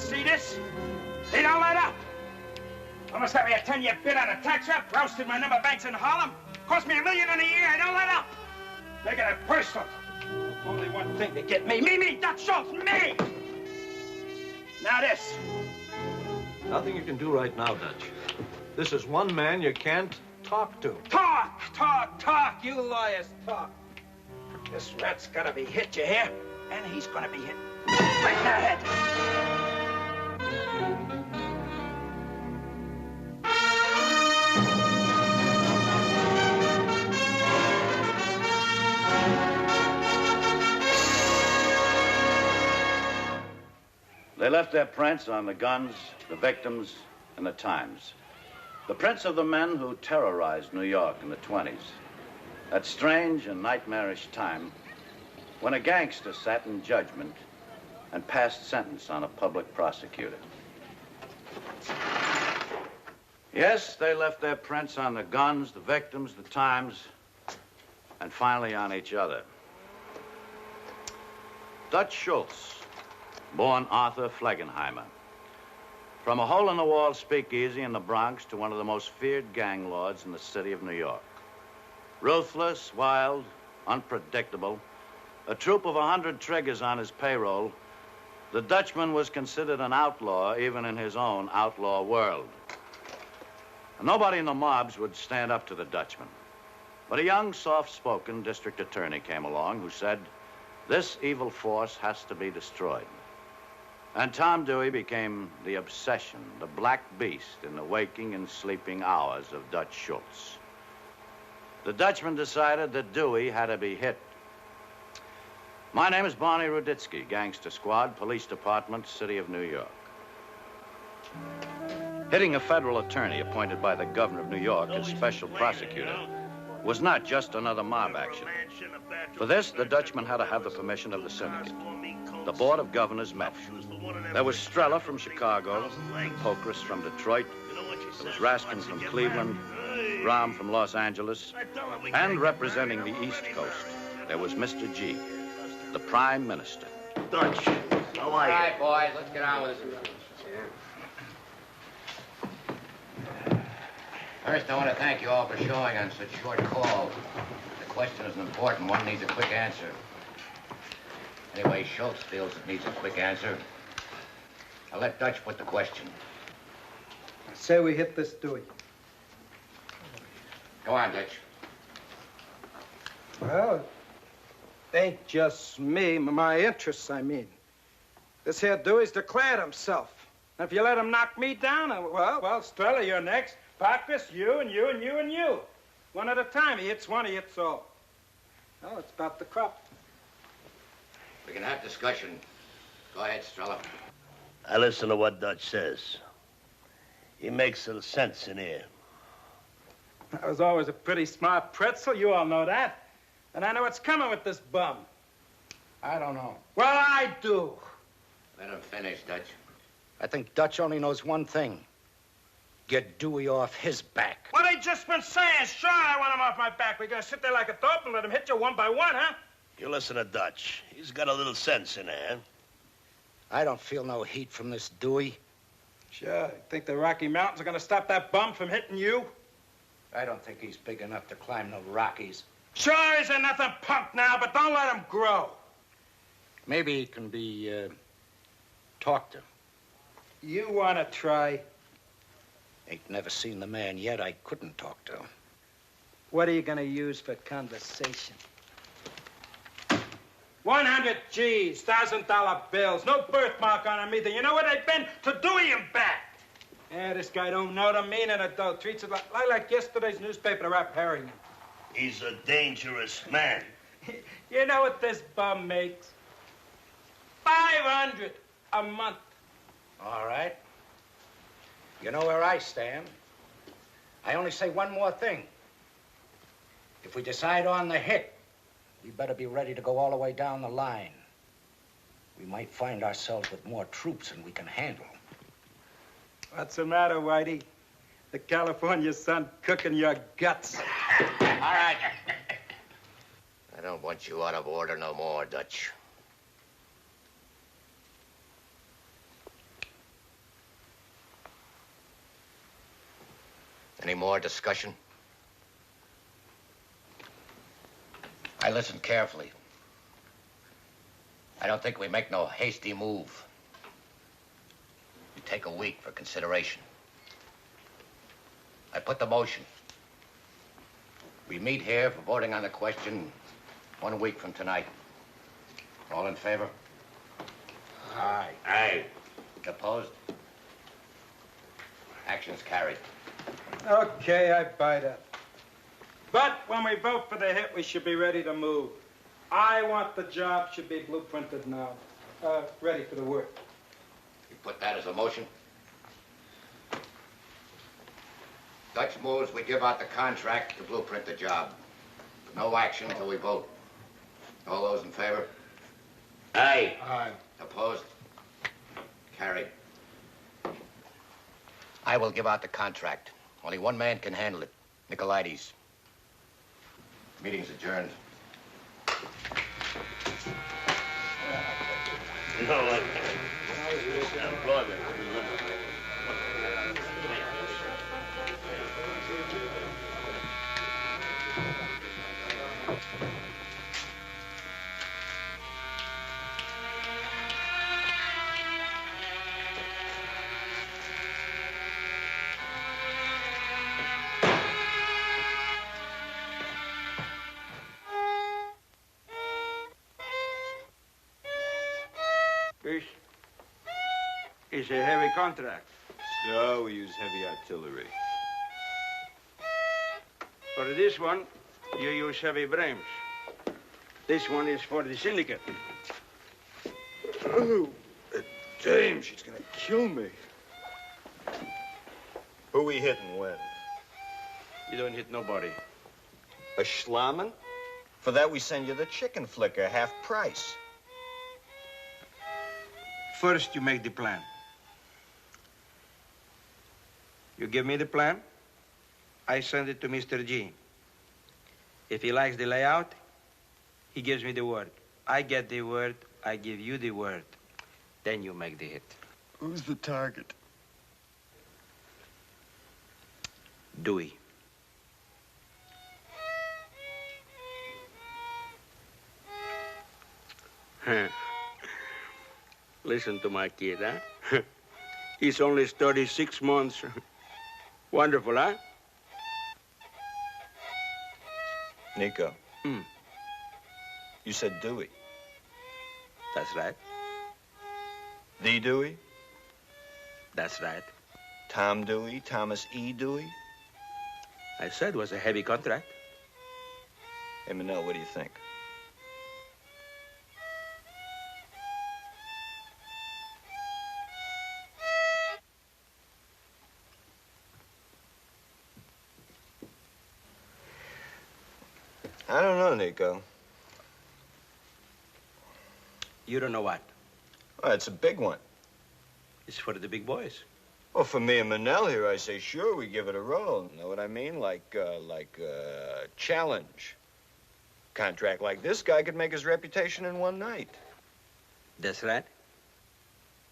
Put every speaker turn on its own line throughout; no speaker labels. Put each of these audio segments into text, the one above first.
see this? They don't let up. Almost had me a 10-year bid on a tax rep, roasted my number banks in Harlem. Cost me $1 million in a year. I don't let up. Making it personal. Only one thing to get me. Me, Dutch Schultz, me! Now this.
Nothing you can do right now, Dutch. This is one man you can't talk to.
Talk. You lawyers talk. This rat's gotta be hit, you hear? And he's gonna be hit right in the head.
They left their prints on the guns, the victims, and the times. The prints of the men who terrorized New York in the 20s. That strange and nightmarish time when a gangster sat in judgment and passed sentence on a public prosecutor. Yes, they left their prints on the guns, the victims, the times, and finally on each other. Dutch Schultz, born Arthur Flegenheimer. From a hole-in-the-wall speakeasy in the Bronx to one of the most feared gang lords in the city of New York. Ruthless, wild, unpredictable, a troop of 100 triggers on his payroll, the Dutchman was considered an outlaw even in his own outlaw world. And nobody in the mobs would stand up to the Dutchman. But a young, soft-spoken district attorney came along who said, this evil force has to be destroyed. And Tom Dewey became the obsession, the black beast in the waking and sleeping hours of Dutch Schultz. The Dutchman decided that Dewey had to be hit. My name is Barney Ruditsky, Gangster Squad, Police Department, City of New York. Hitting a federal attorney appointed by the governor of New York as special prosecutor was not just another mob action. For this, the Dutchman had to have the permission of the syndicate. The Board of Governors met. There was Strella from Chicago, Pocris from Detroit, there was Raskin from Cleveland, Rahm from Los Angeles, and representing the East Coast, there was Mr. G, the Prime Minister.
Dutch, how are you?
All right, boys, let's get on with it. First, I want to thank you all for showing on such short call. The question is an important one, needs a quick answer. Anyway, Schultz feels it needs a quick answer. I'll let Dutch put the question.
I say we hit this Dewey.
Go on, Dutch.
Well, it ain't just me, my interests, I mean. This here Dewey's declared himself. And if you let him knock me down, well, Strella, you're next. Parkers, you, and you, and you, and you. One at a time. He hits one, he hits all. Well, it's about the crop.
We can have discussion. Go ahead, Strella.
I listen to what Dutch says. He makes little sense in here.
I was always a pretty smart pretzel, you all know that. And I know what's coming with this bum.
I don't know.
Well, I do.
Let him finish, Dutch.
I think Dutch only knows one thing. Get Dewey off his back.
What I just been saying, sure, I want him off my back. We're gonna sit there like a dope and let him hit you one by one, huh?
You listen to Dutch. He's got a little sense in there.
I don't feel no heat from this Dewey.
Sure, you think the Rocky Mountains are gonna stop that bum from hitting you?
I don't think he's big enough to climb the Rockies.
Sure, he's a nothing punk now, but don't let him grow.
Maybe he can be, talked to.
You wanna try?
Ain't never seen the man yet I couldn't talk to.
What are you gonna use for conversation? 100 G's, $1,000 bills, no birthmark on them either. You know where they've been? To Dewey and back. Yeah, this guy don't know the meaning of dough. Treats it like yesterday's newspaper to wrap herring in.
He's a dangerous man.
You know what this bum makes? 500 a month.
All right. You know where I stand. I only say one more thing. If we decide on the hit, we better be ready to go all the way down the line. We might find ourselves with more troops than we can handle.
What's the matter, Whitey? The California sun cooking your guts.
All right. I don't want you out of order no more, Dutch. Any more discussion? I listened carefully. I don't think we make no hasty move. We take a week for consideration. I put the motion. We meet here for voting on the question 1 week from tonight. All in favor?
Aye.
Aye. Opposed? Action's carried.
Okay, I buy that. But when we vote for the hit, we should be ready to move. I want the job should be blueprinted now. Ready for the work.
You put that as a motion? Dutch moves, we give out the contract to blueprint the job. No action until we vote. All those in favor? Aye.
Aye.
Opposed? Carried. I will give out the contract. Only one man can handle it. Nicolaides. Meeting's adjourned.
This is a heavy contract.
So we use heavy artillery.
For this one, you use heavy brains. This one is for the syndicate.
Oh, damn, she's gonna kill me. Who we hitting when?
You don't hit nobody.
A Schlamann? For that we send you the chicken flicker, half price.
First, you make the plan. You give me the plan, I send it to Mr. G. If he likes the layout, he gives me the word. I get the word, I give you the word. Then you make the hit.
Who's the target?
Dewey. Listen to my kid, huh? He's only 36 months. Wonderful, huh?
Nico. You said Dewey.
That's right.
The Dewey?
That's right.
Tom Dewey? Thomas E. Dewey?
I said it was a heavy contract.
Hey, Manel, what do you think? I don't know, Nico.
You don't know what?
Oh, it's a big one.
It's for the big boys.
Well, for me and Manel here, I say, sure, we give it a roll. Know what I mean? Like challenge. Contract like this guy could make his reputation in one night.
That's right.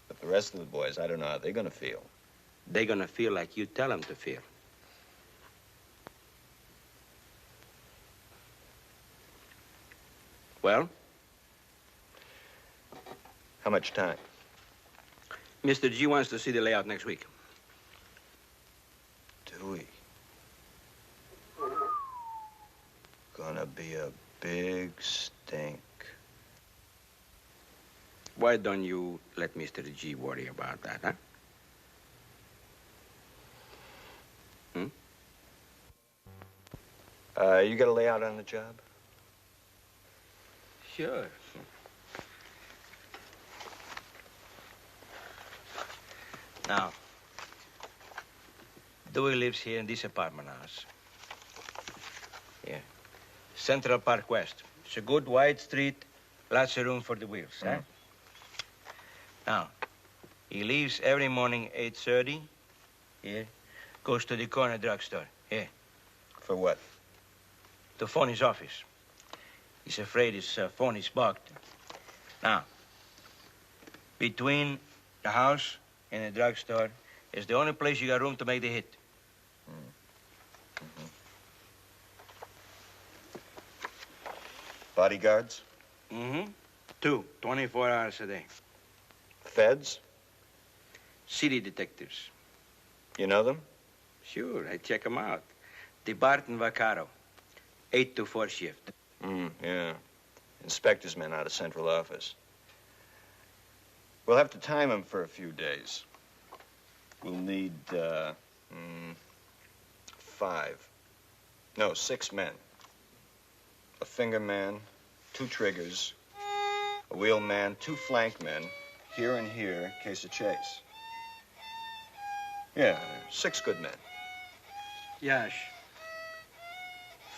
But the rest of the boys, I don't know how they're gonna feel.
They're gonna feel like you tell them to feel. Well?
How much time?
Mr. G wants to see the layout next week.
Dewey. Gonna be a big stink.
Why don't you let Mr. G worry about that, huh?
You got a layout on the job?
Sure. Now, Dewey lives here in this apartment house. Here. Central Park West. It's a good wide street, lots of room for the wheels, huh? Now, he leaves every morning 8:30. Here. Goes to the corner drugstore. Here.
For what?
To phone his office. He's afraid his phone is bugged. Now, between the house and the drugstore is the only place you got room to make the hit.
Bodyguards?
Mm-hmm. 2, 24 hours a day.
Feds?
City detectives.
You know them?
Sure, I check them out. DeBart and Vaccaro. 8 to 4 shift.
Yeah. Inspector's men out of central office. We'll have to time them for a few days. We'll need, 6 men. A finger man, 2 triggers, a wheel man, 2 flank men, here and here, in case of chase. Yeah, 6 good men.
Yash,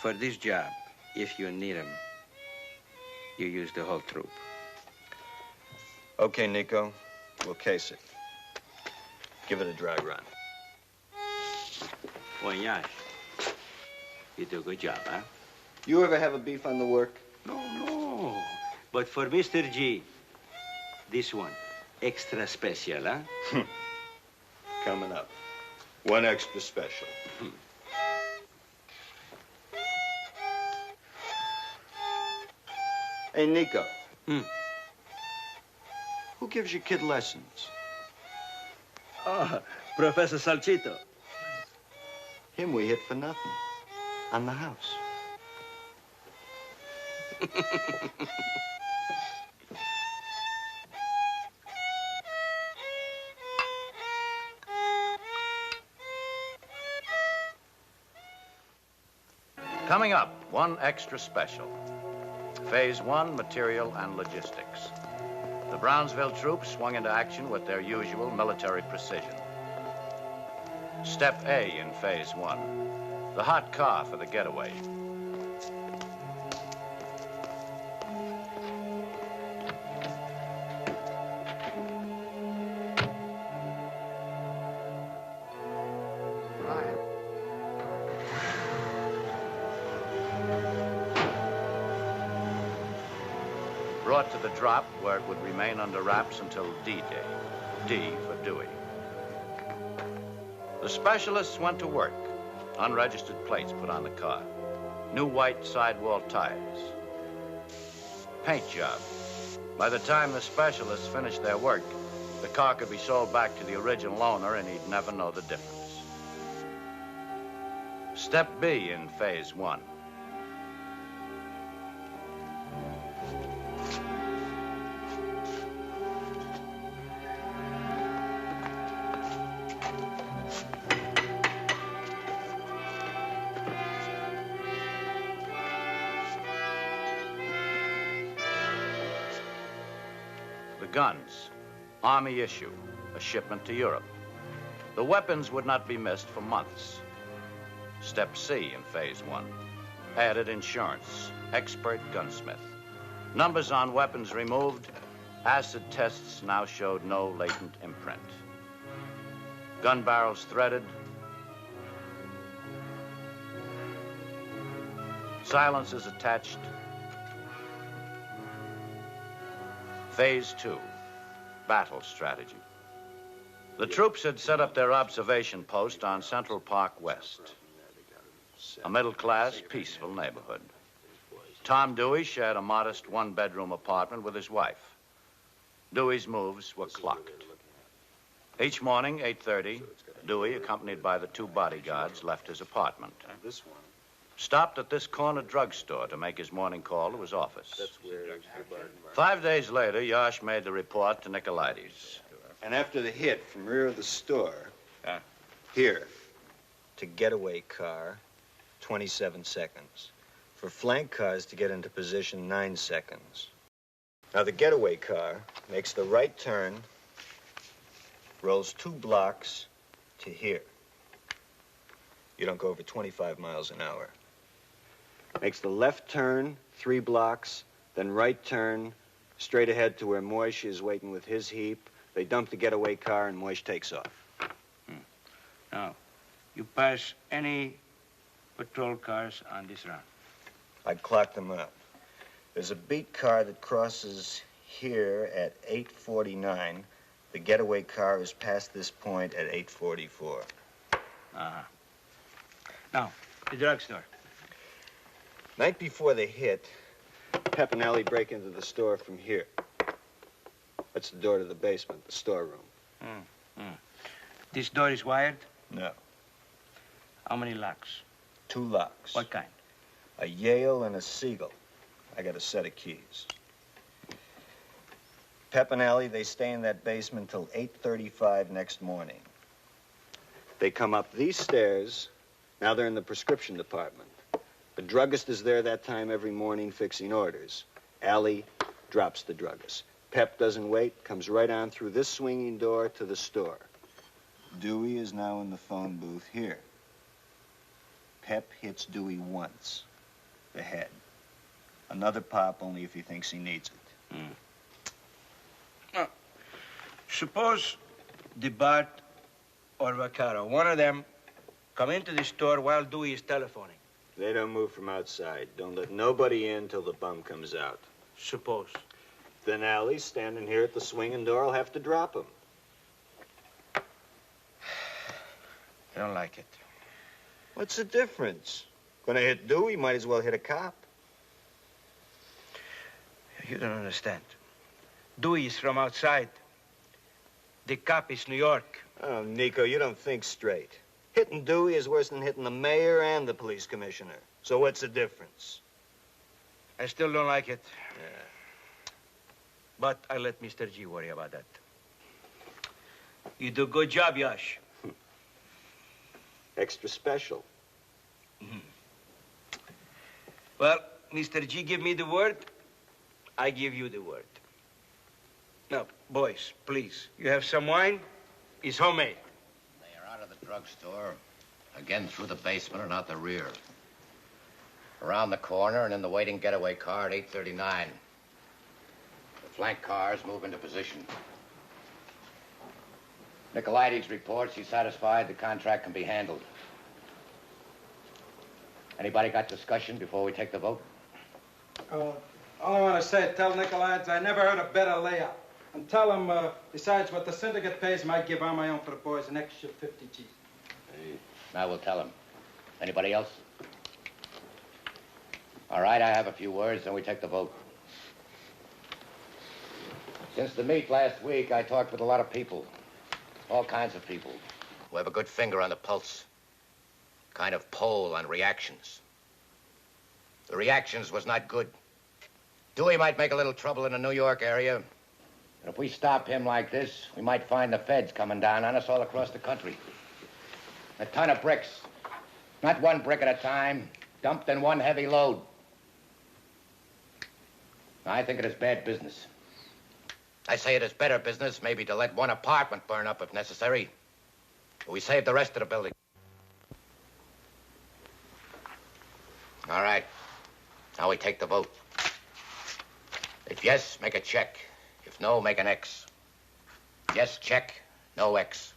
for this job, if you need them, you use the whole troop.
Okay, Nico, we'll case it. Give it a dry run.
Well, Yash, you do a good job, huh?
You ever have a beef on the work?
No. But for Mr. G, this one, extra special, huh?
Coming up. 1 extra special. Hey, Nico. Who gives your kid lessons?
Oh, Professor Salchito.
Him we hit for nothing. On the house.
Coming up, 1 extra special. Phase 1, material and logistics. The Brownsville troops swung into action with their usual military precision. Step A in Phase 1, the hot car for the getaway. Brought to the drop where it would remain under wraps until D-Day. D for Dewey. The specialists went to work. Unregistered plates put on the car. New white sidewall tires. Paint job. By the time the specialists finished their work, the car could be sold back to the original owner and he'd never know the difference. Step B in Phase 1. Guns, Army issue, a shipment to Europe. The weapons would not be missed for months. Step C in Phase 1. Added insurance, expert gunsmith. Numbers on weapons removed. Acid tests now showed no latent imprint. Gun barrels threaded. Silencers attached. Phase 2, battle strategy. The troops had set up their observation post on Central Park West, a middle-class, peaceful neighborhood. Tom Dewey shared a modest 1-bedroom apartment with his wife. Dewey's moves were clocked. Each morning, 8:30, Dewey, accompanied by the 2 bodyguards, left his apartment. Stopped at this corner drugstore to make his morning call to his office. 5 days later, Yash made the report to Nicolaides.
And after the hit from rear of the store, here, to getaway car, 27 seconds. For flank cars to get into position, 9 seconds. Now, the getaway car makes the right turn, rolls 2 blocks to here. You don't go over 25 miles an hour. Makes the left turn, 3 blocks, then right turn, straight ahead to where Moish is waiting with his heap. They dump the getaway car and Moish takes off.
Now, you pass any patrol cars on this route?
I'd clock them up. There's a beat car that crosses here at 8:49. The getaway car is past this point at 8:44.
Now, The drugstore.
Night before the hit, Pep and Allie break into the store from here. That's the door to the basement, the storeroom.
This door is wired?
No.
How many locks?
2 locks.
What kind?
A Yale and a Seagull. I got a set of keys. Pep and Allie, they stay in that basement till 8:35 next morning. They come up these stairs. Now they're in the prescription department. The druggist is there that time every morning fixing orders. Allie drops the druggist. Pep doesn't wait, comes right on through this swinging door to the store. Dewey is now in the phone booth here. Pep hits Dewey once. The head. Another pop only if he thinks he needs it.
Now, suppose DeBart or Vaccaro, one of them, come into the store while Dewey is telephoning.
They don't move from outside. Don't let nobody in till the bum comes out.
Suppose.
Then Allie, standing here at the swinging door, will have to drop him.
I don't like it.
What's the difference? Gonna hit Dewey, might as well hit a cop.
You don't understand. Dewey is from outside. The cop is New York.
Oh, Nico, you don't think straight. Hitting Dewey is worse than hitting the mayor and the police commissioner. So what's the difference?
I still don't like it.
Yeah.
But I let Mr. G worry about that. You do a good job, Yash.
Extra special.
Well, Mr. G give me the word. I give you the word. Now, boys, please, you have some wine? It's homemade.
They are out of the drugstore, again through the basement and out the rear. Around the corner and in the waiting getaway car at 8:39. The flank cars move into position. Nicolaides reports he's satisfied the contract can be handled. Anybody got discussion before we take the vote?
All I want to say, tell Nicolaides I never heard a better layout. And tell him, besides what the syndicate pays him, I give on my own for the boys an extra 50 G's.
I will tell him. Anybody else? All right, I have a few words, then we take the vote. Since the meet last week, I talked with a lot of people. All kinds of people who have a good finger on the pulse. Kind of poll on reactions. The reactions was not good. Dewey might make a little trouble in the New York area. But if we stop him like this, we might find the feds coming down on us all across the country. A ton of bricks. Not one brick at a time, dumped in one heavy load. I think it is bad business. I say it is better business, maybe to let one apartment burn up if necessary. But we save the rest of the building. All right. Now we take the vote. If yes, make a check. If no, make an X. Yes, check. No X.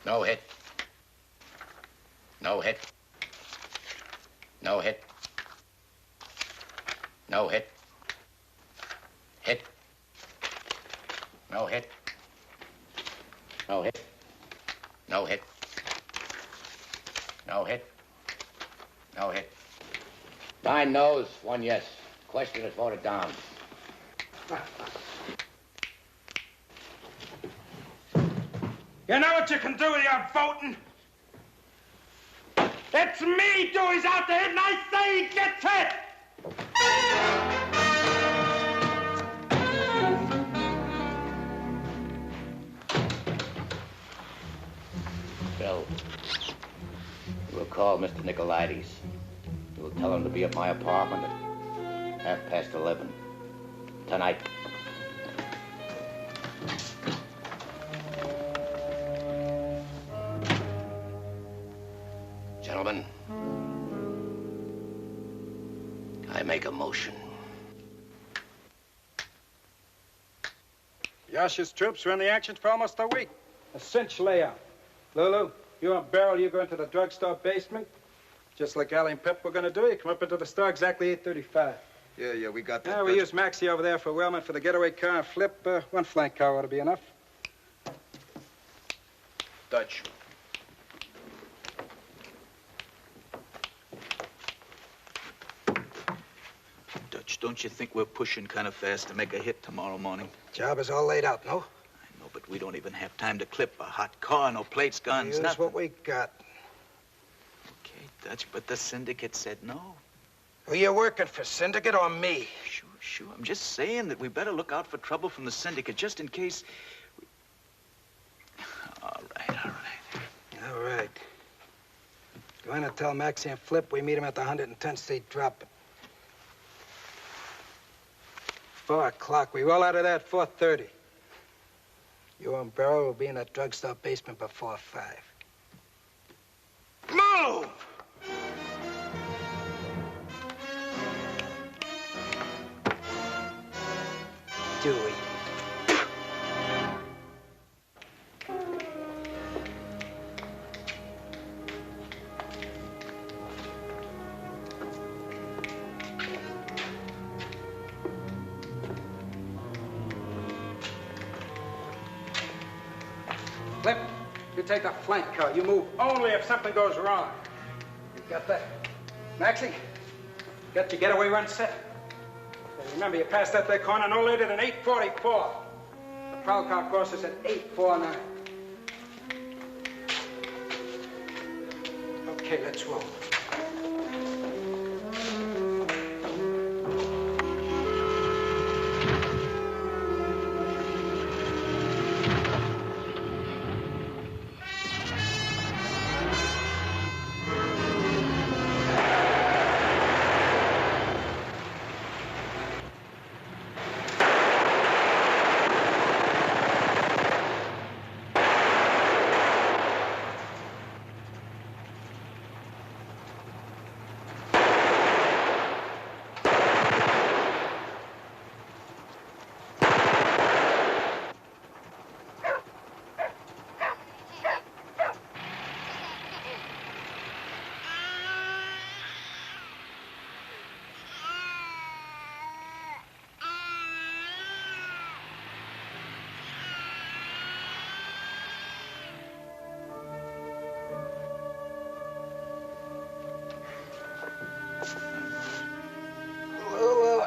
No hit. No hit. No hit. No hit. Hit. No hit. No hit. No hit. No hit. No hit. 9 no's, 1 yes. Question is voted down.
You know what you can do with your voting? It's me, Dewey's out there, and I say he gets hit!
Bill, you will call Mr. Nicolaides. You will tell him to be at my apartment at 11:30 tonight. Gentlemen, I make a motion.
Yash's troops were in the action for almost a week. A cinch layout. Lulu, you and Beryl, you go into the drugstore basement. Just like Allie and Pep were going to do. You come up into the store exactly 8:35.
Yeah, we got that.
Yeah, we use Maxie over there for Wellman for the getaway car and Flip. One flank car ought to be enough.
Dutch.
Dutch, don't you think we're pushing kind of fast to make a hit tomorrow morning?
Job is all laid out, no?
I know, but we don't even have time to clip a hot car, no plates, guns,
Here's
nothing.
what we got.
Okay, Dutch, but the syndicate said no.
Are you working for Syndicate or me?
Sure. I'm just saying that we better look out for trouble from the syndicate, just in case... All right.
Go in and tell Maxie and Flip we meet him at the 110th Street drop. 4 o'clock. We roll out of there at 4:30. You and Beryl will be in that drugstore basement before 5. Move! Dewey.
Flip, you take the flank car. You move only if something goes wrong. You got that? Maxie, got your getaway run set? And remember, you passed that there corner no later than 8:44. The prowl car crosses at 8:49. Okay, let's roll.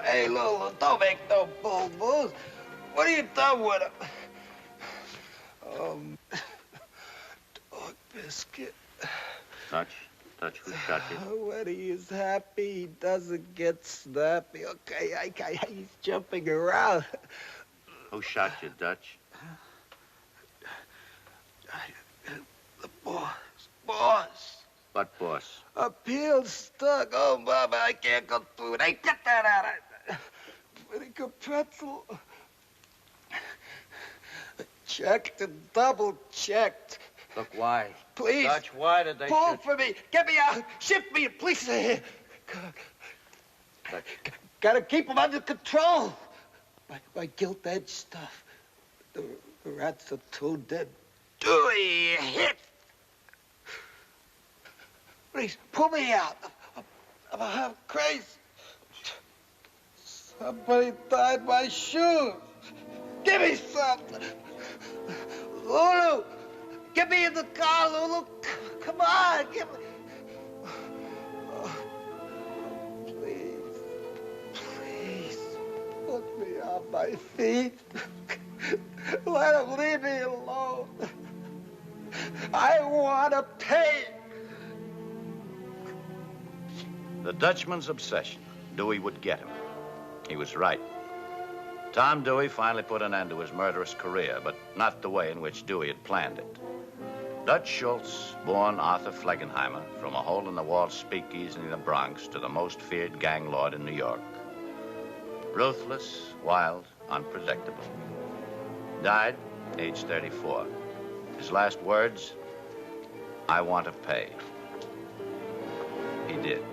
Hey, Lulu, don't make no boo-boos. What are you done with him? Dog biscuit.
Dutch, who shot you?
When he is happy, he doesn't get snappy. Okay, he's jumping around.
Who shot you, Dutch?
The boss.
What boss?
Appeal stuck. Oh, Mama, I can't go through it. Hey, get that out of Pretty good pretzel. Checked and double-checked.
Look, why?
Please.
Dutch, why did they
pull
shoot...
for me. Get me out. Shift me, please.
Dutch.
Gotta keep him under control. My gilt-edged stuff. The rats are too dead. Dewey, hit. Please, pull me out. I'm half crazy. Somebody tied my shoes. Give me some. Lulu, get me in the car, Lulu. Come on, give me. Oh, please, put me on my feet. Let him leave me alone. I want to pay.
The Dutchman's obsession. Dewey would get him. He was right. Tom Dewey finally put an end to his murderous career, but not the way in which Dewey had planned it. Dutch Schultz, born Arthur Flegenheimer, from a hole-in-the-wall speakeasy in the Bronx to the most feared gang lord in New York. Ruthless, wild, unpredictable. Died, age 34. His last words, I want to pay. He did.